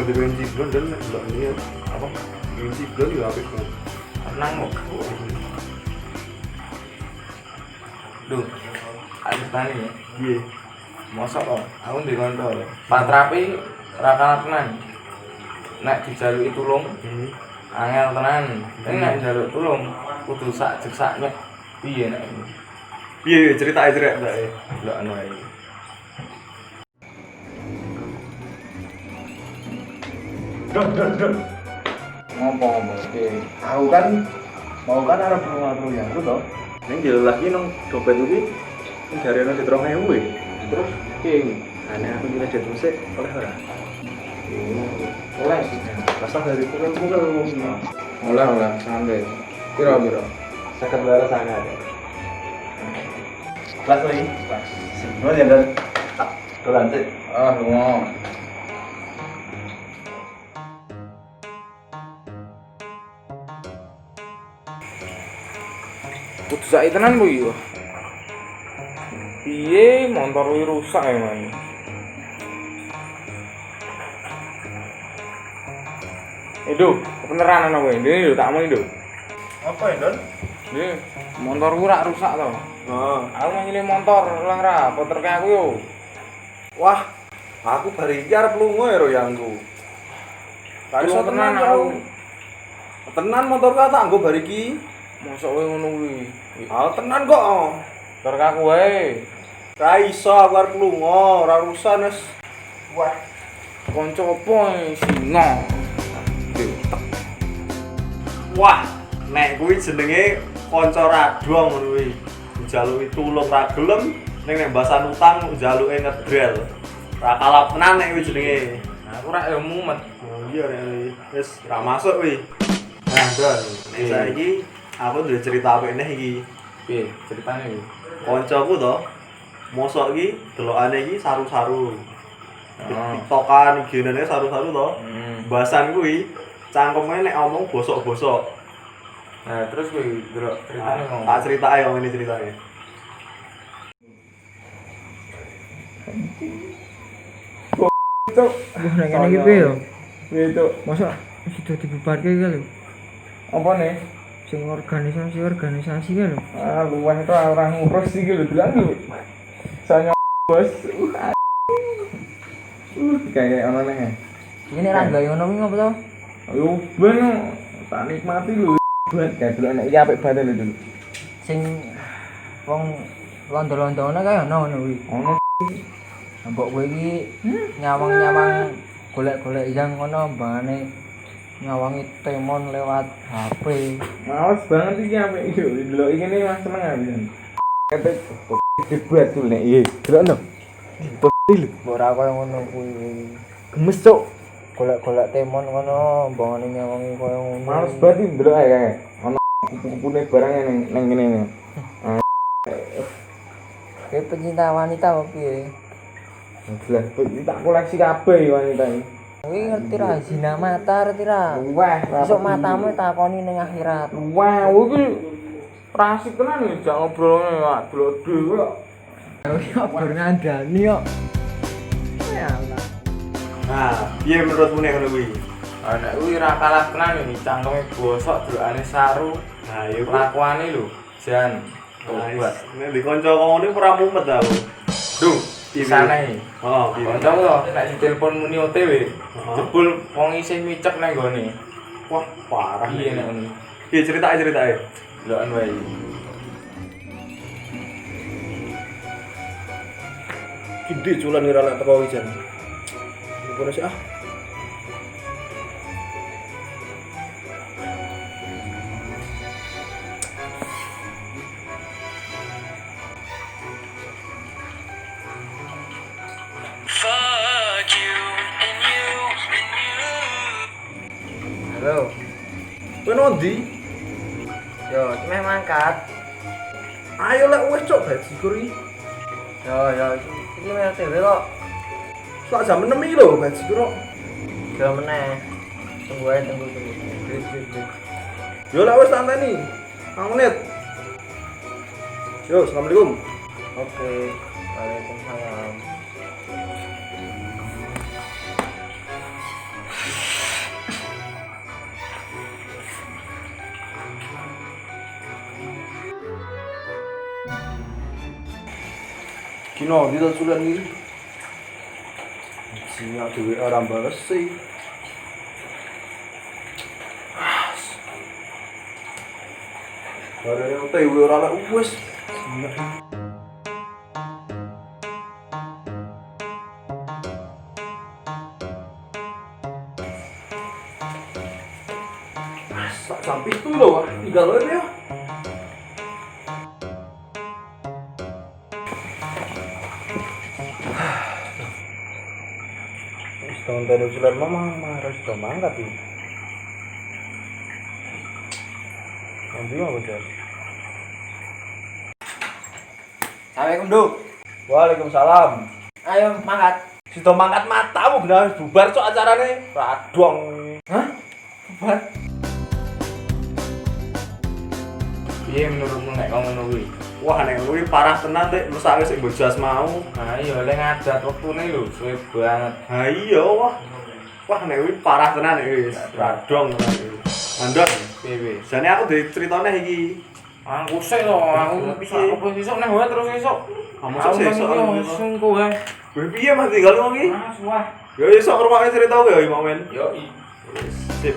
di pengen ciblon dan delok ini apa? Pengen ciblon yo apik kok. Tenang kok. Duh, aku tani ya. Piye? Mosok kok, aku ndek kanca. Patrapi ra kalah tenan. Nek dijaluki tulung, angel tenan. Nek njaluk tulung kudu sak jek sak nyek. Piye nek ini? Piye ceritake cerek mbak? Delokno ae. Dok. Ngomong iki. Aku kan mau kan arep ngomong ya, aku toh. Ning jelo lagi nang dompet iki ning jarene di 3000 e. Terus piye? Aneh aku kira jet musik oleh ora? Oleh. Pasal dari pukul-pukul Oleh santai. Piro-piro? 50 dolar sangat. Kelas lagi? Kelas. Sebelum ya dan dolan sih. Ah, lunga. Kudu saiki tenan ku iki. Piye motor kuwi rusak ya, Man? Itu, kebenaran ana kowe. Ini lho tak omong itu. Apa ya, Don? Ini motor ku rak rusak to. Oh. Aku mau nyilih motor lang ra, motor kayak aku yo. Wah, aku bari iki arep lunga ya royangku. Tak iso tenan aku. Tenan motor ka tak nggo bari iki. Mosok kowe ngono kuwi. Ah, tenan kok. Motor kaku wae. Ra iso aku arep lunga, ora rusak nes. Wah, Kanca apa singa? wah, nek kuwi jenenge kanca radong ngono kuwi. Njaluki tulung ra gelem, ning nek mbasan utang njaluke ngedrel. Ra kalap tenan nek kuwi jenenge. Aku rak yo mumet. Oh iya nek wis ra masuk kuwi. Nah, Don, saiki aku duwe cerita apik neh iki. Piye ceritane iki? Kancaku to, mosok iki delokane iki saru-saru. Oh. TikTokan IG-ne saru-saru to. Bahasan kuwi cangkeme nek omong bosok-bosok. Nah, terus kuwi delok ceritane ngomong. Tak critake wong ini ceritane. Cuk, nang kene iki piye yo? Piye cuk? Masa sudah dibubarke iki lho. Apa nih? Sing organisasi ki lho. Ah, luweh to ora ngurus iki lho bilang lho. Saya bos. Kayak ono neh. Ini ra gawe ngono kuwi ngopo to? Ayo ben tak nikmati lho. Ben kayak delok nek iki apik banget lho dulu. Sing wong londo-londone kaya ono ngono kuwi. Ono Mbok kowe iki nyawang-nyawang golek-golek yang ngono mbangane nyawangi temon lewat HP. males banget iki apik iki lho. Delok iki ne Mas seneng apisan. Kate debat tuh nek iki. Delok no. Lho. Ora kaya ngono kuwi. Gemes cuk. Golek-golek temon ngono mbangane nyawangi kaya ngono. Males banget iki delok ae kae. Ono kupu-kupune barang nang kene. Kowe pencinta wanita apa piye? Jelas tak koleksi kabeh wanita iki. Kowe ngerti ra zina mata ngerti ra? Wah, Besok matamu takoni ning akhirat. wah, iki rasik tenan iki jak ngobrolne ya delok dhewe kok. Ya bar ngandani kok. Ya Allah. Nah, piye menurutmu nek ngono kuwi? Nek kuwi ra kalah tenan iki cangkeme bosok delokane saru. Nah, ya kuwi. Lakuane lho, jan. Buat. Nek di kanca ngene ora mumet aku. Duh, di sana iki. Oh, piye? Kancaku to nek ditelepon muni OTW, Heeh. jebul wong isih micek nang gone. Wah, parah Piye nek nek ngono? Piye ceritake? Delokan wae. Gede culan ora lek teko iki jan. Ngono sih ah. Halo. Kowe nondi? Yo, meh mangkat. Ayo lek wis cok gaji kuri. Yo, iki meh TV kok. Sak jam 6 iki lho gaji kuro. Yo meneh. Tunggu ae, tunggu. Grit. Yo lek wis tanteni. 5 menit. Yo, assalamualaikum. Oke. Waalaikumsalam. Kino di sulan iki. Sinyal dhewe ora bales sih. Bareng OTW ora lek wis. Sak jam 7 lho, Wak. Tinggal wae ya. Wis tahun tadi usulan mama harus sudah mangkat ini. Nanti mau bocor. Assalamualaikum, Duk. Waalaikumsalam. Ayo mangkat. Sido mangkat matamu benar bubar cok acarane. Radong. Hah? Bubar. Piye menurutmu nek kau ngono kuwi? Wah nek kuwi parah tenan Dik, lu sak wis mbok jas mau. Nah iya lek ngadat wektune lho suwe banget. Ha iya wah. Wah nek kuwi parah tenan wis. Radong tenan iki. Andon, Piye? jane aku diceritane iki. Aku sik lho, aku Piye? apa esuk nang wae terus esuk. Kamu sesuk langsung kowe. Kowe piye Mas tinggal wong iki? Mas wah. Ya iso ngrungokne cerita kowe ya Imam Men. Yo Sip.